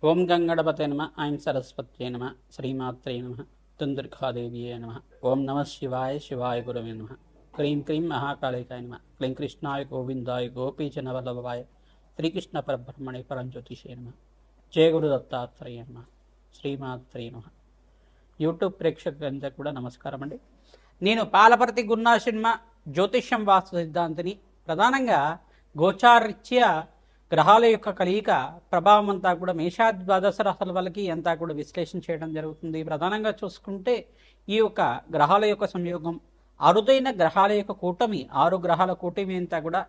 ఓం గంగణపతే నమ ఐం సరస్వత్యై నమ శ్రీమాత్రే నమ తుందుర్ఖాదేవ్యే నమ ఓం నమ శివాయ శివాయ గురవే నమ క్రీం క్రీం మహాకాళికాయ నమ క్లీం కృష్ణాయ గోవిందాయ గోపీచనవల్లభాయ శ్రీకృష్ణ పరబ్రహ్మణే పరంజ్యోతిషే నమ జయ గురు దత్తాత్రేయ నమ శ్రీమాత్రే నమ. యూట్యూబ్ ప్రేక్షకులందరికీ కూడా నమస్కారం అండి. నేను పాలపర్తి గున్నా సినిమా జ్యోతిష్యం వాస్తు సిద్ధాంతిని. ప్రధానంగా గోచారీత్యా గ్రహాల యొక్క కలయిక ప్రభావం అంతా కూడా మేషాది ద్వాదశ రాశుల వాళ్ళకి అంతా కూడా విశ్లేషణ చేయడం జరుగుతుంది. ప్రధానంగా చూసుకుంటే ఈ యొక్క గ్రహాల యొక్క సంయోగం, అరుదైన గ్రహాల యొక్క కూటమి, 6 గ్రహాల కూటమి అంతా కూడా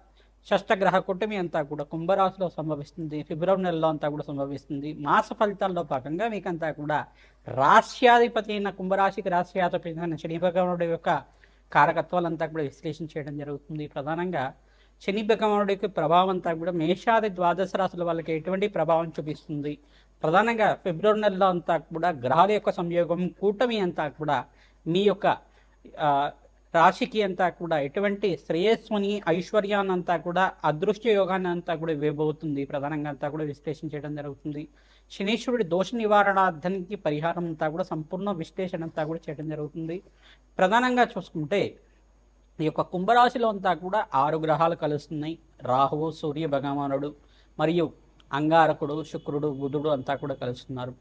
షష్టగ్రహ కూటమి అంతా కూడా కుంభరాశిలో సంభవిస్తుంది. ఫిబ్రవరి నెలలో అంతా కూడా సంభవిస్తుంది. మాస ఫలితాల్లో భాగంగా మీకంతా కూడా రాశ్యాధిపతి అయిన కుంభరాశికి రాశ్యాధిపతి అయిన శని భగవానుడి యొక్క కారకత్వాలంతా కూడా విశ్లేషణ చేయడం జరుగుతుంది. ప్రధానంగా శని భగవానుడికి ప్రభావం అంతా కూడా మేషాది ద్వాదశ రాశుల వాళ్ళకి ఎటువంటి ప్రభావం చూపిస్తుంది. ప్రధానంగా ఫిబ్రవరి నెలలో అంతా కూడా గ్రహాల యొక్క సంయోగం, కూటమి అంతా కూడా మీ యొక్క రాశికి అంతా కూడా ఎటువంటి శ్రేయస్సుని, ఐశ్వర్యాన్ని అంతా కూడా, అదృష్ట యోగాన్ని అంతా కూడా ఇవ్వబోతుంది. ప్రధానంగా అంతా కూడా విశ్లేషణ చేయడం జరుగుతుంది. శనీశ్వరుడి దోష నివారణార్థానికి పరిహారం అంతా కూడా సంపూర్ణ విశ్లేషణ అంతా కూడా చేయడం జరుగుతుంది. ప్రధానంగా చూసుకుంటే ఈ యొక్క కుంభరాశిలో అంతా కూడా 6 గ్రహాలు కలుస్తున్నాయి. రాహువు, సూర్య భగవానుడు మరియు అంగారకుడు, శుక్రుడు, బుధుడు అంతా కూడా కలుస్తున్నారు.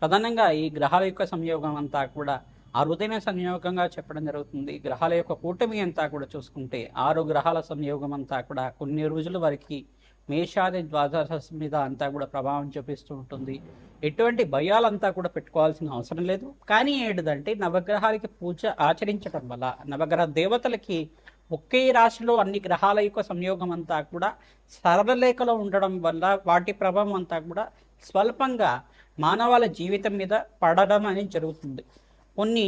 ప్రధానంగా ఈ గ్రహాల యొక్క సంయోగం అంతా కూడా అరుదైన సంయోగంగా చెప్పడం జరుగుతుంది. గ్రహాల యొక్క కూటమి అంతా కూడా చూసుకుంటే 6 గ్రహాల సంయోగం అంతా కూడా కొన్ని రోజుల వరకు మేషాది ద్వాదశ మీద అంతా కూడా ప్రభావం చూపిస్తూ ఉంటుంది. ఎటువంటి భయాలంతా కూడా పెట్టుకోవాల్సిన అవసరం లేదు. కానీ ఏంటిదంటే నవగ్రహాలకి పూజ ఆచరించడం వల్ల, నవగ్రహ దేవతలకి ఒకే రాశిలో అన్ని గ్రహాల యొక్క సంయోగం అంతా కూడా సరళరేఖలో ఉండడం వల్ల వాటి ప్రభావం అంతా కూడా స్వల్పంగా మానవాళి జీవితం మీద పడడం అనేది జరుగుతుంది. కొన్ని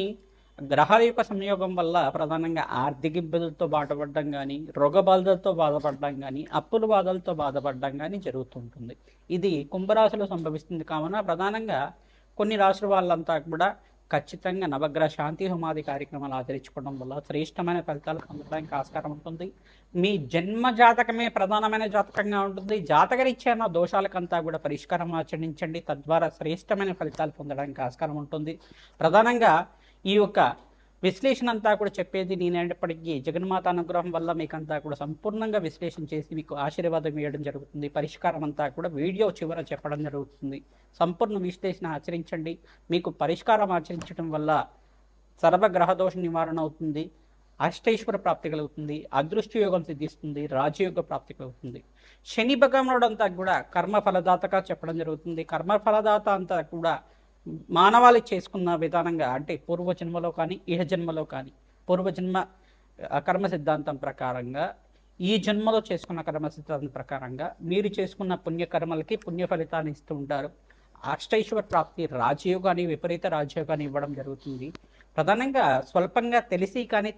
గ్రహాల యొక్క సంయోగం వల్ల ప్రధానంగా ఆర్థిక ఇబ్బందులతో బాధపడడం కానీ, రోగ బాధలతో బాధపడడం కానీ, అప్పుల బాధలతో బాధపడడం కానీ జరుగుతుంటుంది. ఇది కుంభరాశిలో సంభవిస్తుంది. కావున ప్రధానంగా కొన్ని రాశుల వాళ్ళంతా కూడా ఖచ్చితంగా నవగ్రహ శాంతి హోమాది కార్యక్రమాలు ఆచరించుకోవడం వల్ల శ్రేష్టమైన ఫలితాలు పొందడానికి ఆస్కారం ఉంటుంది. మీ జన్మ జాతకమే ప్రధానమైన జాతకంగా ఉంటుంది. జాతకరీత్యా దోషాలకంతా కూడా పరిష్కారం ఆచరించండి. తద్వారా శ్రేష్టమైన ఫలితాలు పొందడానికి ఆస్కారం ఉంటుంది. ప్రధానంగా ఈ యొక్క విశ్లేషణ అంతా కూడా చెప్పేది నేనేటప్పటికీ జగన్మాత అనుగ్రహం వల్ల మీకంతా కూడా సంపూర్ణంగా విశ్లేషణ చేసి మీకు ఆశీర్వాదం ఇవ్వడం జరుగుతుంది. పరిష్కారం అంతా కూడా వీడియో చివర చెప్పడం జరుగుతుంది. సంపూర్ణ విశ్లేషణ ఆచరించండి. మీకు పరిష్కారం ఆచరించడం వల్ల సర్వగ్రహదోష నివారణ అవుతుంది, అష్టైశ్వర ప్రాప్తి కలుగుతుంది, అదృష్ట యోగం సిద్ధిస్తుంది, రాజయోగ ప్రాప్తి కలుగుతుంది. శని భగవానుడు అంతా కూడా కర్మ ఫలదాతగా చెప్పడం జరుగుతుంది. కర్మ ఫలదాత అంతా కూడా మానవాళి చేసుకున్న విధానంగా, అంటే పూర్వజన్మలో కానీ ఇహ జన్మలో కానీ పూర్వజన్మ కర్మ సిద్ధాంతం ప్రకారంగా, ఈ జన్మలో చేసుకున్న కర్మ సిద్ధాంతం ప్రకారంగా మీరు చేసుకున్న పుణ్యకర్మలకి పుణ్య ఫలితాన్ని ఇస్తూ ఉంటారు. అష్టైశ్వర ప్రాప్తి, రాజయోగాన్ని, విపరీత రాజయోగాన్ని ఇవ్వడం జరుగుతుంది. ప్రధానంగా స్వల్పంగా తెలిసి కానీ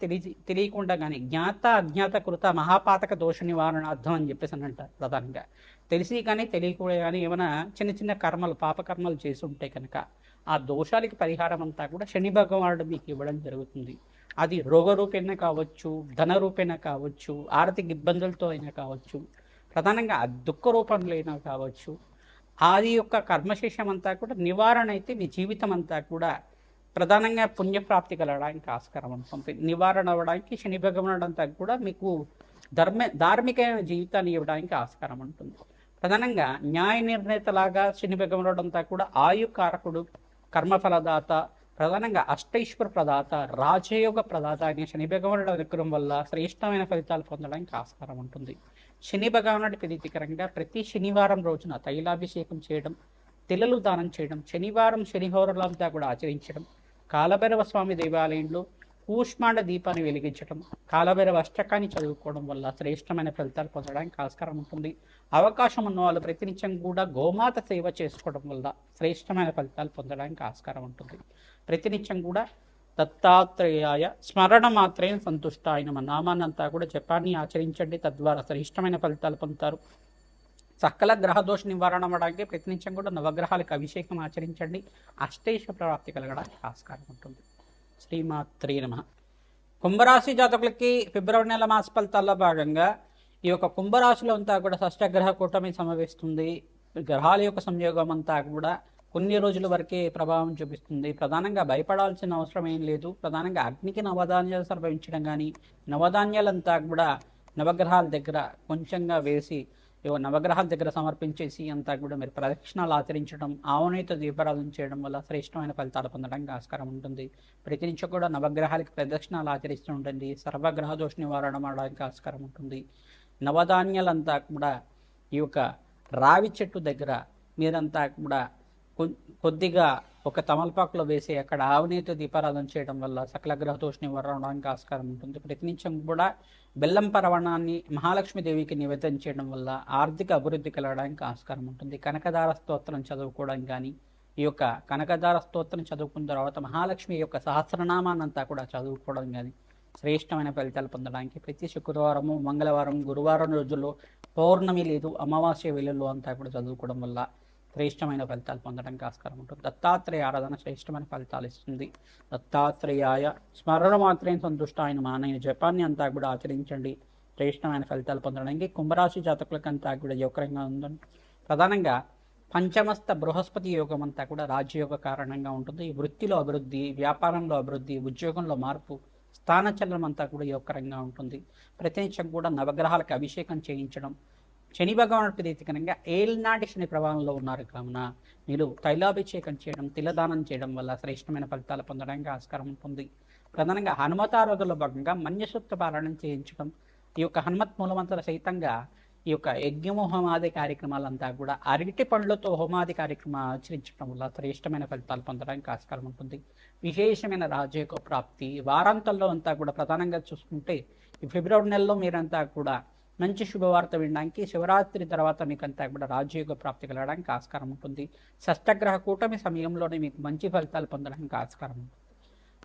తెలియకుండా కానీ జ్ఞాత అజ్ఞాత కృత మహాపాతక దోష నివారణార్థం అని చెప్పేసి అని అంటారు. ప్రధానంగా తెలిసి కానీ తెలియకుండా కానీ ఏమైనా చిన్న చిన్న కర్మలు, పాపకర్మలు చేసి ఉంటే కనుక ఆ దోషాలకి పరిహారం అంతా కూడా శని భగవానుడు మీకు ఇవ్వడం జరుగుతుంది. అది రోగ రూపేణ కావచ్చు, ధన రూపేణ కావచ్చు, ఆర్థిక ఇబ్బందులతో అయినా కావచ్చు, ప్రధానంగా దుఃఖ రూపంలో అయినా కావచ్చు. అది యొక్క కర్మశేషం అంతా కూడా నివారణ అయితే మీ జీవితం అంతా కూడా ప్రధానంగా పుణ్యప్రాప్తి కలగడానికి ఆస్కారం ఉంటుంది. నివారణ అవ్వడానికి శని భగవానుడు అంతా కూడా మీకు ధార్మికమైన జీవితాన్ని ఇవ్వడానికి ఆస్కారం ఉంటుంది. ప్రధానంగా న్యాయ నిర్ణేతలాగా శని భగవానుడు అంతా కూడా ఆయుకారకుడు, కర్మఫలదాత, ప్రధానంగా అష్టైశ్వర ప్రదాత, రాజయోగ ప్రదాత అనే శని భగవానుడు అనుగ్రహం వల్ల శ్రేష్టమైన ఫలితాలు పొందడానికి ఆస్కారం ఉంటుంది. శని భగవానుడి ప్రీతికరంగా ప్రతి శనివారం రోజున తైలాభిషేకం చేయడం, తెల్లలు దానం చేయడం, శనివారం శనిహోరలంతా కూడా ఆచరించడం, కాలభైరవ స్వామి దేవాలయంలో కూష్మాండ దీపాన్ని వెలిగించడం, కాలభైరవ అష్టకాన్ని చదువుకోవడం వల్ల శ్రేష్టమైన ఫలితాలు పొందడానికి ఆస్కారం ఉంటుంది. అవకాశం ఉన్న వాళ్ళు ప్రతినిత్యం కూడా గోమాత సేవ చేసుకోవడం వల్ల శ్రేష్టమైన ఫలితాలు పొందడానికి ఆస్కారం ఉంటుంది. ప్రతినిత్యం కూడా దత్తాత్రేయాయ స్మరణ మాత్రమే సంతుష్ట ఆయన నామాన్నంతా కూడా జపాన్ని ఆచరించండి. తద్వారా శ్రేష్టమైన ఫలితాలు పొందుతారు. సకల గ్రహదోష నివారణ అవ్వడానికి ప్రతినిత్యం కూడా నవగ్రహాలకు అభిషేకం ఆచరించండి. అష్టైశ్వర ప్రాప్తి కలగడానికి ఆస్కారం ఉంటుంది. శ్రీమాత్రే నమః. కుంభరాశి జాతకులకి ఫిబ్రవరి నెల మాస ఫలితాల్లో భాగంగా ఈ యొక్క కుంభరాశిలో అంతా కూడా షష్టగ్రహ కూటమి సంభవిస్తుంది. గ్రహాల యొక్క సంయోగం అంతా కూడా కొన్ని రోజుల వరకే ప్రభావం చూపిస్తుంది. ప్రధానంగా భయపడాల్సిన అవసరం ఏం లేదు. ప్రధానంగా అగ్నికి నవధాన్యాలు సమర్పించడం కానీ, నవధాన్యాలంతా కూడా నవగ్రహాల దగ్గర కొంచెంగా వేసి నవగ్రహాల దగ్గర సమర్పించేసి అంతా కూడా మీరు ప్రదక్షిణాలు ఆచరించడం, ఆవునేత దీపారాధన చేయడం వల్ల శ్రేష్టమైన ఫలితాలు పొందడానికి ఆస్కారం ఉంటుంది. ప్రతినిత్యం కూడా నవగ్రహాలకి ప్రదక్షిణాలు ఆచరిస్తూ ఉంటుంది. సర్వగ్రహ దోష నివారణ అవడానికి ఆస్కారం ఉంటుంది. నవధాన్యాలంతా కూడా ఈ యొక్క రావి చెట్టు దగ్గర మీరంతా కూడా కొద్దిగా ఒక తమలపాకులో వేసి అక్కడ ఆవునేత దీపారాధన చేయడం వల్ల సకల గ్రహ దోష నివారణ అవడానికి ఆస్కారం ఉంటుంది. ప్రతినిత్యం కూడా బెల్లం పరవణాన్ని మహాలక్ష్మీదేవికి నివేదన చేయడం వల్ల ఆర్థిక అభివృద్ధి కలగడానికి ఆస్కారం ఉంటుంది. కనకదార స్తోత్రం చదువుకోవడం కానీ, ఈ యొక్క కనకదార స్తోత్రం చదువుకున్న తర్వాత మహాలక్ష్మి యొక్క సహస్రనామాన్నంతా కూడా చదువుకోవడం కానీ శ్రేష్టమైన ఫలితాలు పొందడానికి ప్రతి శుక్రవారము, మంగళవారం, గురువారం రోజుల్లో పౌర్ణమి లేదు అమావాస్య వేళల్లో అంతా కూడా చదువుకోవడం వల్ల శ్రేష్టమైన ఫలితాలు పొందడానికి ఆస్కారం ఉంటుంది. దత్తాత్రేయ ఆరాధన శ్రేష్టమైన ఫలితాలు ఇస్తుంది. దత్తాత్రేయాయ స్మరణ మాత్రమే సంతుష్టాయ నమః అనే జపాన్ని అంతా కూడా ఆచరించండి. శ్రేష్టమైన ఫలితాలు పొందడానికి కుంభరాశి జాతకులకంతా కూడా యోగకరంగా ఉందండి. ప్రధానంగా పంచమస్త బృహస్పతి యోగం అంతా కూడా రాజ్యయోగ కారణంగా ఉంటుంది. వృత్తిలో అభివృద్ధి, వ్యాపారంలో అభివృద్ధి, ఉద్యోగంలో మార్పు, స్థానచలనం అంతా కూడా యోగకరంగా ఉంటుంది. ప్రతినిత్యం కూడా నవగ్రహాలకు అభిషేకం చేయించడం, శని భగవానుడి ప్రీతికరంగా ఏలినాటి శని ప్రభావంలో ఉన్నారు కావున మీరు తైలాభిషేకం చేయడం, తిలదానం చేయడం వల్ల శ్రేష్టమైన ఫలితాలు పొందడానికి ఆస్కారం ఉంటుంది. ప్రధానంగా హనుమతారాధనలో భాగంగా మన్యసూక్త పారాయణం చేయించడం, ఈ యొక్క హనుమత్ మూలమంతర సహితంగా ఈ యొక్క యజ్ఞము హోమాది కార్యక్రమాలంతా కూడా అరటి పండ్లతో హోమాది కార్యక్రమాలు ఆచరించడం వల్ల శ్రేష్టమైన ఫలితాలు పొందడానికి ఆస్కారం ఉంటుంది. విశేషమైన రాజయోగ ప్రాప్తి వారాంతంలో అంతా కూడా ప్రధానంగా చూసుకుంటే ఈ ఫిబ్రవరి నెలలో మీరంతా కూడా మంచి శుభవార్త వినడానికి, శివరాత్రి తర్వాత మీకు అంతా కూడా రాజయోగ ప్రాప్తి కలగడానికి ఆస్కారం ఉంటుంది. షష్టగ్రహ కూటమి సమయంలోనే మీకు మంచి ఫలితాలు పొందడానికి ఆస్కారం ఉంటుంది.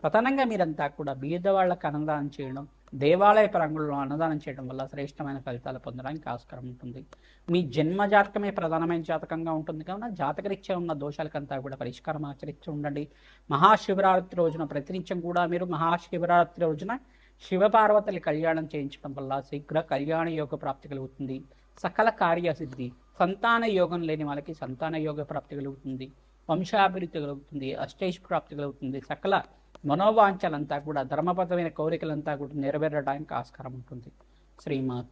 ప్రధానంగా మీరంతా కూడా బీదవాళ్లకు అన్నదానం చేయడం, దేవాలయ ప్రాంగణంలో అన్నదానం చేయడం వల్ల శ్రేష్టమైన ఫలితాలు పొందడానికి ఆస్కారం ఉంటుంది. మీ జన్మ జాతకమే ప్రధానమైన జాతకంగా ఉంటుంది కావున జాతకరీత్యా ఉన్న దోషాలకంతా కూడా పరిష్కారం ఆచరించి ఉండండి. మహాశివరాత్రి రోజున ప్రతినిత్యం కూడా మీరు మహాశివరాత్రి రోజున శివపార్వతుల కళ్యాణం చేయించడం వల్ల శీఘ్ర కళ్యాణ యోగ ప్రాప్తి కలుగుతుంది. సకల కార్యసిద్ధి, సంతాన యోగం లేని వాళ్ళకి సంతాన యోగ ప్రాప్తి కలుగుతుంది. వంశాభివృద్ధి కలుగుతుంది. అష్టైష్ ప్రాప్తి కలుగుతుంది. సకల మనోవాంఛలంతా కూడా ధర్మబద్ధమైన కోరికలంతా కూడా నెరవేరడానికి ఆస్కారం ఉంటుంది. శ్రీమాత్.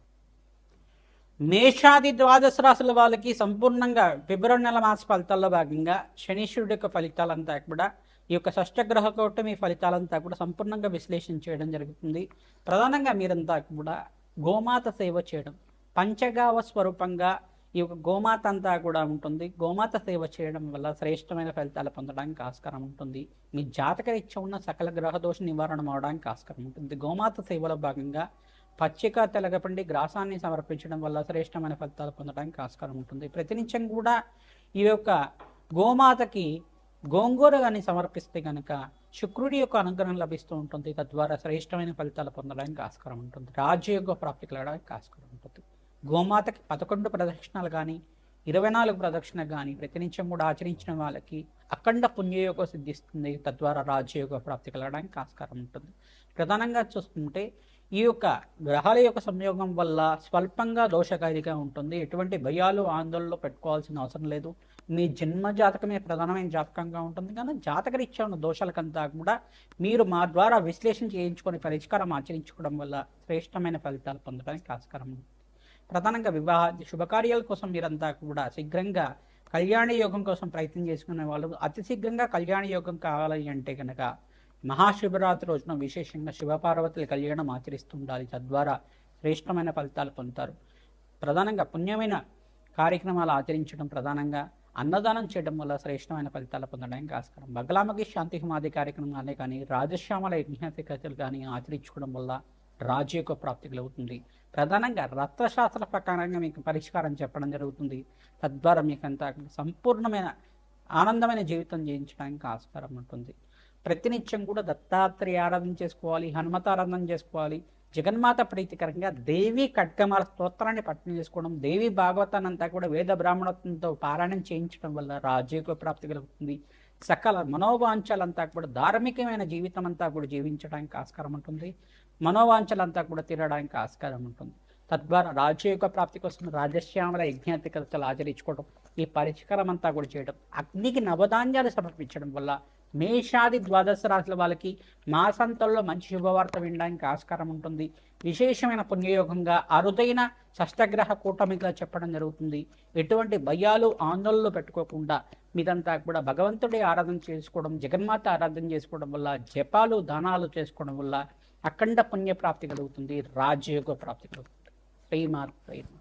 మేషాది ద్వాదశ రాశుల వాళ్ళకి సంపూర్ణంగా ఫిబ్రవరి నెల మాస ఫలితాల్లో భాగంగా శనీశ్వరుడి యొక్క ఫలితాలంతా కూడా ఈ యొక్క షష్టగ్రహ కూటమి ఫలితాలంతా కూడా సంపూర్ణంగా విశ్లేషణ చేయడం జరుగుతుంది. ప్రధానంగా మీరంతా కూడా గోమాత సేవ చేయడం, పంచగావ స్వరూపంగా ఈ యొక్క గోమాత అంతా కూడా ఉంటుంది. గోమాత సేవ చేయడం వల్ల శ్రేష్టమైన ఫలితాలు పొందడానికి ఆస్కారం ఉంటుంది. మీ జాతకరీత్యా ఉన్న సకల గ్రహ దోష నివారణ అవడానికి ఆస్కారం ఉంటుంది. గోమాత సేవలో భాగంగా పచ్చిక తెలగపండి గ్రాసాన్ని సమర్పించడం వల్ల శ్రేష్టమైన ఫలితాలు పొందడానికి ఆస్కారం ఉంటుంది. ప్రతినిత్యం కూడా ఈ యొక్క గోమాతకి గోంగూర కానీ సమర్పిస్తే కనుక శుక్రుడి యొక్క అనుగ్రహం లభిస్తూ ఉంటుంది. తద్వారా శ్రేష్టమైన ఫలితాలు పొందడానికి ఆస్కారం ఉంటుంది. రాజయోగ ప్రాప్తి కలగడానికి ఆస్కారం ఉంటుంది. గోమాతకి 11 ప్రదక్షిణాలు కానీ 24 ప్రదక్షిణ కానీ ప్రతినిత్యం కూడా ఆచరించిన వాళ్ళకి అఖండ పుణ్యయోగం సిద్ధిస్తుంది. తద్వారా రాజయోగ ప్రాప్తి కలగడానికి ఆస్కారం ఉంటుంది. ప్రధానంగా చూసుకుంటే ఈ యొక్క గ్రహాల యొక్క సంయోగం వల్ల స్వల్పంగా దోషకారిగా ఉంటుంది. ఎటువంటి భయాలు ఆందోళనలో పెట్టుకోవాల్సిన అవసరం లేదు. మీ జన్మ జాతకమే ప్రధానమైన జాతకంగా ఉంటుంది. కానీ జాతకరీత్యా ఉన్న దోషాలకంతా కూడా మీరు మా ద్వారా విశ్లేషణ చేయించుకొని పరిష్కారం ఆచరించుకోవడం వల్ల శ్రేష్టమైన ఫలితాలు పొందడానికి ఆస్కారం ఉంది. ప్రధానంగా వివాహ శుభకార్యాల కోసం మీరంతా కూడా శీఘ్రంగా కళ్యాణ యోగం కోసం ప్రయత్నం చేసుకునే వాళ్ళు అతి శీఘ్రంగా కళ్యాణ యోగం కావాలి అంటే కనుక మహాశివరాత్రి రోజున విశేషంగా శివపార్వతుల కళ్యాణం ఆచరిస్తూ ఉండాలి. తద్వారా శ్రేష్టమైన ఫలితాలు పొందుతారు. ప్రధానంగా పుణ్యమైన కార్యక్రమాలు ఆచరించడం, ప్రధానంగా అన్నదానం చేయడం వల్ల శ్రేష్టమైన ఫలితాలు పొందడానికి ఆస్కారం. బగలామకి శాంతి హోమాది కార్యక్రమాలే కానీ రాజశ్యామల యజ్ఞాధికతలు కానీ ఆచరించుకోవడం వల్ల రాజయోగ ప్రాప్తి కలుగుతుంది. ప్రధానంగా రత్నశాస్త్ర ప్రకారంగా మీకు పరిష్కారం చెప్పడం జరుగుతుంది. తద్వారా మీకు అంతా సంపూర్ణమైన ఆనందమైన జీవితం జీవించడానికి ఆస్కారం ఉంటుంది. ప్రతినిత్యం కూడా దత్తాత్రేయ ఆరాధన చేసుకోవాలి, హనుమత ఆరాధన చేసుకోవాలి. జగన్మాత ప్రీతికరంగా దేవి ఖడ్గమాల స్తోత్రాన్ని పఠనం చేసుకోవడం, దేవి భాగవతాన్ని అంతా కూడా వేద బ్రాహ్మణత్వంతో పారాయణం చేయించడం వల్ల రాజయోగ ప్రాప్తి కలుగుతుంది. సకల మనోవాంఛలంతా కూడా ధార్మికమైన జీవితం అంతా కూడా జీవించడానికి ఆస్కారం ఉంటుంది. మనోవాంఛలంతా కూడా తీరడానికి ఆస్కారం ఉంటుంది. తద్వారా రాజయోగ ప్రాప్తి కోసం రాజశ్యామల యజ్ఞాతికతలు ఆచరించుకోవడం, ఈ పరిష్కారం అంతా కూడా చేయడం, అగ్నికి నవధాన్యాలు సమర్పించడం వల్ల మేషాది ద్వాదశ రాశుల వాళ్ళకి మాసాంతంలో మంచి శుభవార్త వినడానికి ఆస్కారం ఉంటుంది. విశేషమైన పుణ్యయోగంగా అరుదైన షష్టగ్రహ కూటమిగా చెప్పడం జరుగుతుంది. ఎటువంటి భయాలు ఆందోళనలు పెట్టుకోకుండా మీదంతా కూడా భగవంతుడి ఆరాధన చేసుకోవడం, జగన్మాత ఆరాధన చేసుకోవడం వల్ల, జపాలు దానాలు చేసుకోవడం వల్ల అఖండ పుణ్య ప్రాప్తి కలుగుతుంది, రాజయోగ ప్రాప్తి కలుగుతుంది. శ్రీమాత్రే నమః.